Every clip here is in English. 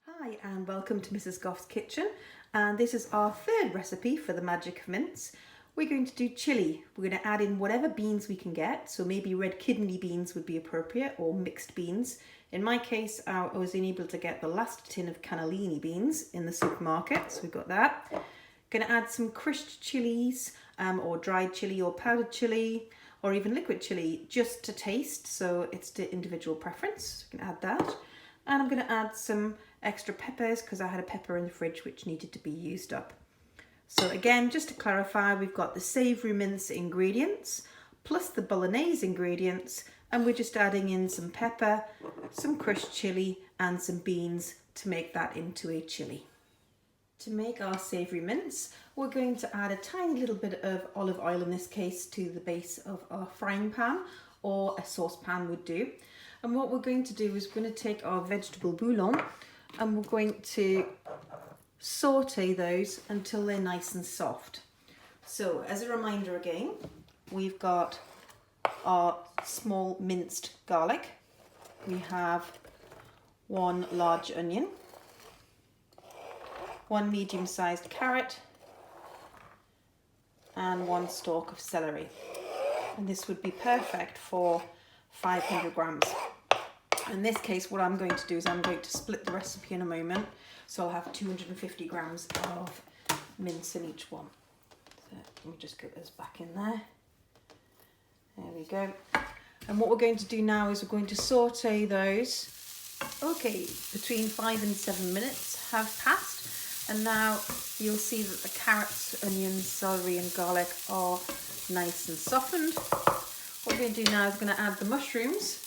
Hi and welcome to Mrs. Goff's kitchen, and this is our third recipe for the magic of mince. We're going to do chili. We're going to add in whatever beans we can get, so maybe red kidney beans would be appropriate, or mixed beans. In my case, I was able to get the last tin of cannellini beans in the supermarket, so we've got that. Going to add some crushed chilies, or dried chili or powdered chili, or even liquid chili, just to taste, so it's to individual preference. You can add that. And I'm going to add some extra peppers because I had a pepper in the fridge which needed to be used up. So again, just to clarify, we've got the savoury mince ingredients plus the bolognese ingredients, and we're just adding in some pepper, some crushed chilli and some beans to make that into a chili. To make our savoury mince, we're going to add a tiny little bit of olive oil, in this case, to the base of our frying pan, or a saucepan would do. And what we're going to do is we're going to take our vegetable bouillon and we're going to saute those until they're nice and soft. So as a reminder again, we've got our small minced garlic. We have one large onion, one medium-sized carrot, and one stalk of celery. And this would be perfect for 500 grams. In this case, what I'm going to do is I'm going to split the recipe in a moment, so I'll have 250 grams of mince in each one. So let me just get this back in there. There we go. And what we're going to do now is we're going to saute those. Okay, between 5 and 7 minutes have passed, and now you'll see that the carrots, onions, celery and garlic are nice and softened. What we're going to do now is we're going to add the mushrooms.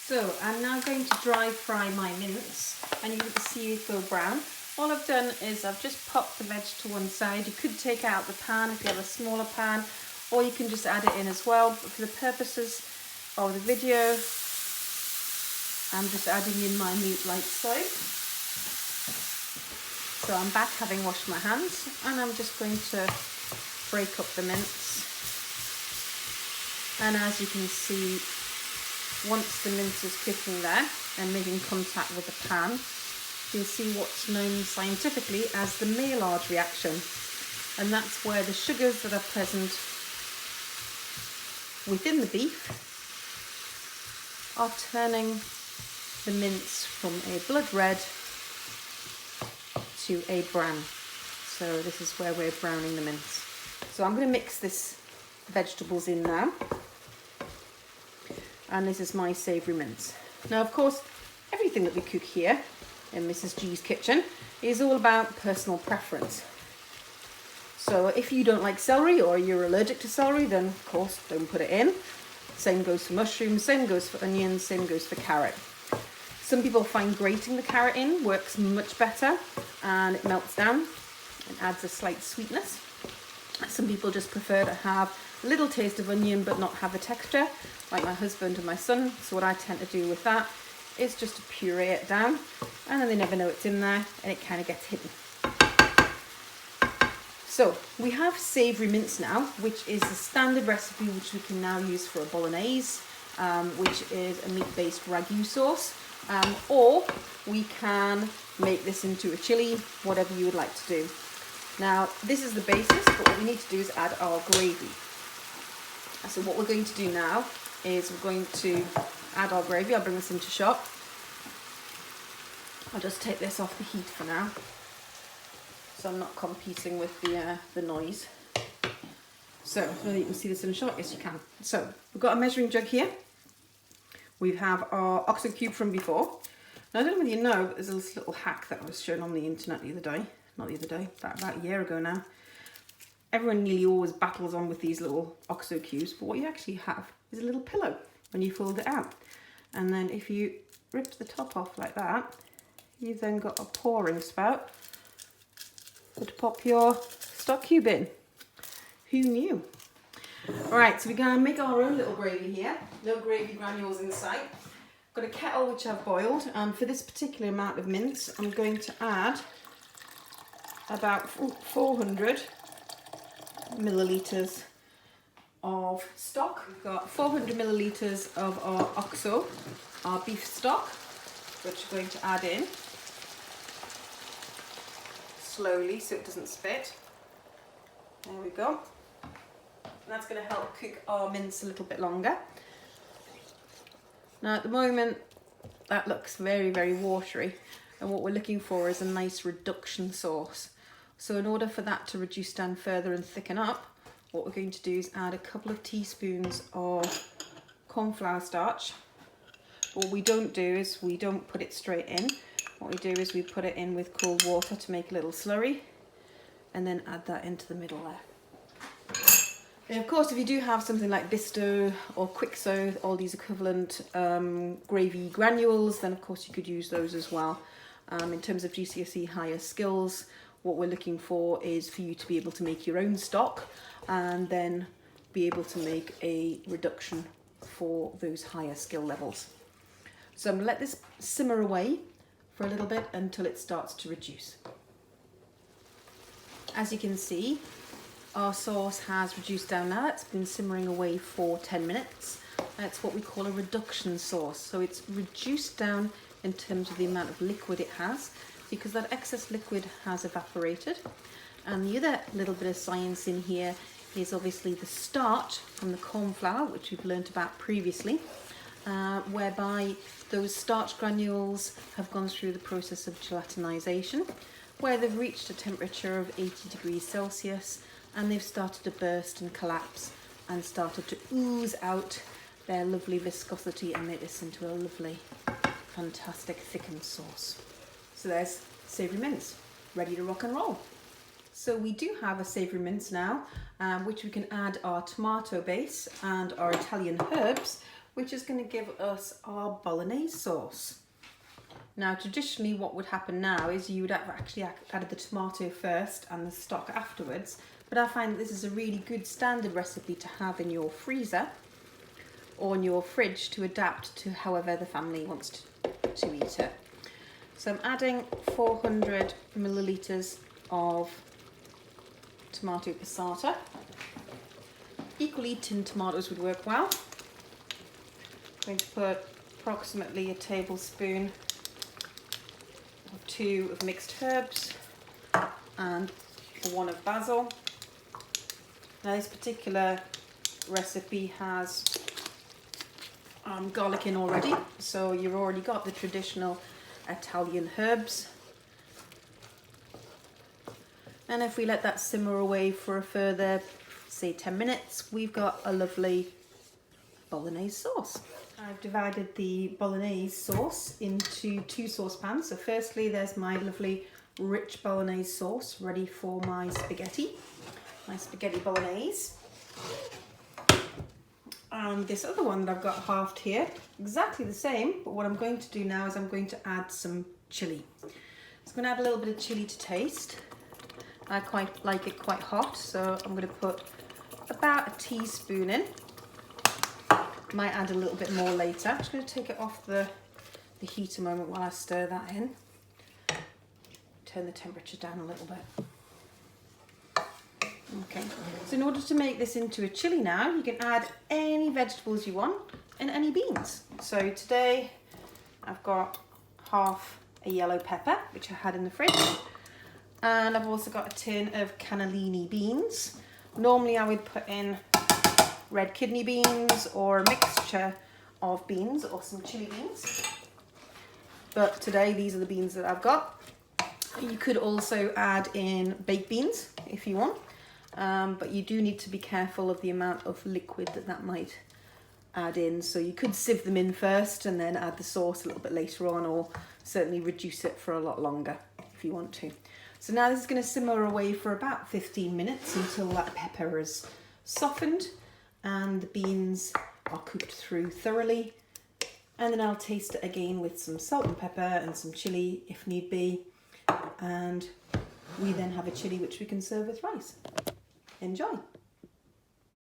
So I'm now going to dry fry my mince, and you can see it go brown. All I've done is I've just popped the veg to one side. You could take out the pan if you have a smaller pan, or you can just add it in as well. But for the purposes of the video, I'm just adding in my meat like so. So I'm back having washed my hands, and I'm just going to break up the mince. And as you can see, once the mince is cooking there and making contact with the pan, you'll see what's known scientifically as the Maillard reaction. And that's where the sugars that are present within the beef are turning the mince from a blood red to a brown. So this is where we're browning the mince. So I'm going to mix this vegetables in now. And this is my savoury mince. Now, of course, everything that we cook here in Mrs. G's kitchen is all about personal preference. So if you don't like celery or you're allergic to celery, then of course don't put it in. Same goes for mushrooms, same goes for onions, same goes for carrot. Some people find grating the carrot in works much better, and it melts down and adds a slight sweetness. Some people just prefer to have a little taste of onion but not have the texture, like my husband and my son. So what I tend to do with that is just to puree it down, and then they never know it's in there and it kind of gets hidden. So we have savoury mince now, which is the standard recipe which we can now use for a bolognese, which is a meat-based ragu sauce, or we can make this into a chili, whatever you would like to do. Now, this is the basis, but what we need to do is add our gravy. So what we're going to do now is we're going to add our gravy. I'll bring this into shot. I'll just take this off the heat for now, so I'm not competing with the noise. So, whether you can see this in shot, yes you can. So, we've got a measuring jug here. We have our oxo cube from before. Now, I don't know whether you know, but there's this little hack that I was shown on the internet the other day. Not the other day, about a year ago now. Everyone nearly always battles on with these little oxo cubes, but what you actually have is a little pillow when you fold it out. And then if you rip the top off like that, you've then got a pouring spout to pop your stock cube in. Who knew? Alright, so we're going to make our own little gravy here. No gravy granules inside. I've got a kettle which I've boiled, and for this particular amount of mince, I'm going to add about 400 millilitres of stock. We've got 400 millilitres of our oxo, our beef stock, which we're going to add in. slowly so it doesn't spit. There we go. And that's going to help cook our mince a little bit longer. Now at the moment that looks very, very watery, and what we're looking for is a nice reduction sauce. So in order for that to reduce down further and thicken up, what we're going to do is add a couple of teaspoons of corn flour starch. What we don't do is we don't put it straight in. What we do is we put it in with cold water to make a little slurry, and then add that into the middle there. And of course, if you do have something like Bisto or Quixo, all these equivalent gravy granules, then of course you could use those as well. In terms of GCSE higher skills, what we're looking for is for you to be able to make your own stock and then be able to make a reduction for those higher skill levels. So I'm going to let this simmer away for a little bit until it starts to reduce. As you can see, our sauce has reduced down now. It's been simmering away for 10 minutes. That's what we call a reduction sauce. So it's reduced down in terms of the amount of liquid it has, because that excess liquid has evaporated. And the other little bit of science in here is obviously the starch from the corn flour, which we've learnt about previously, whereby those starch granules have gone through the process of gelatinization, where they've reached a temperature of 80 degrees Celsius, and they've started to burst and collapse and started to ooze out their lovely viscosity and make this into a lovely, fantastic thickened sauce. So there's savoury mince, ready to rock and roll. So we do have a savoury mince now, which we can add our tomato base and our Italian herbs, which is going to give us our bolognese sauce. Now traditionally what would happen now is you would have actually added the tomato first and the stock afterwards, but I find that this is a really good standard recipe to have in your freezer or in your fridge to adapt to however the family wants to eat it. So I'm adding 400 millilitres of tomato passata. Equally tinned tomatoes would work well. I'm going to put approximately a tablespoon or 2 of mixed herbs and 1 of basil. Now this particular recipe has garlic in already, so you've already got the traditional Italian herbs. And if we let that simmer away for a further, say 10 minutes, we've got a lovely bolognese sauce. I've divided the bolognese sauce into 2 saucepans. So firstly, there's my lovely rich bolognese sauce ready for my spaghetti bolognese. And this other one that I've got halved here, exactly the same, but what I'm going to do now is I'm going to add some chilli. So I'm going to add a little bit of chilli to taste. I quite like it quite hot, so I'm going to put about a teaspoon in. Might add a little bit more later. I'm just going to take it off the heat a moment while I stir that in. Turn the temperature down a little bit. Okay, so in order to make this into a chilli now, you can add any vegetables you want and any beans. So today I've got half a yellow pepper, which I had in the fridge, and I've also got a tin of cannellini beans. Normally I would put in red kidney beans or a mixture of beans or some chili beans, but today these are the beans that I've got. You could also add in baked beans if you want. But you do need to be careful of the amount of liquid that might add in. So you could sieve them in first and then add the sauce a little bit later on, or certainly reduce it for a lot longer if you want to. So now this is going to simmer away for about 15 minutes until that pepper is softened and the beans are cooked through thoroughly. And then I'll taste it again with some salt and pepper and some chilli if need be. And we then have a chilli which we can serve with rice. Enjoy!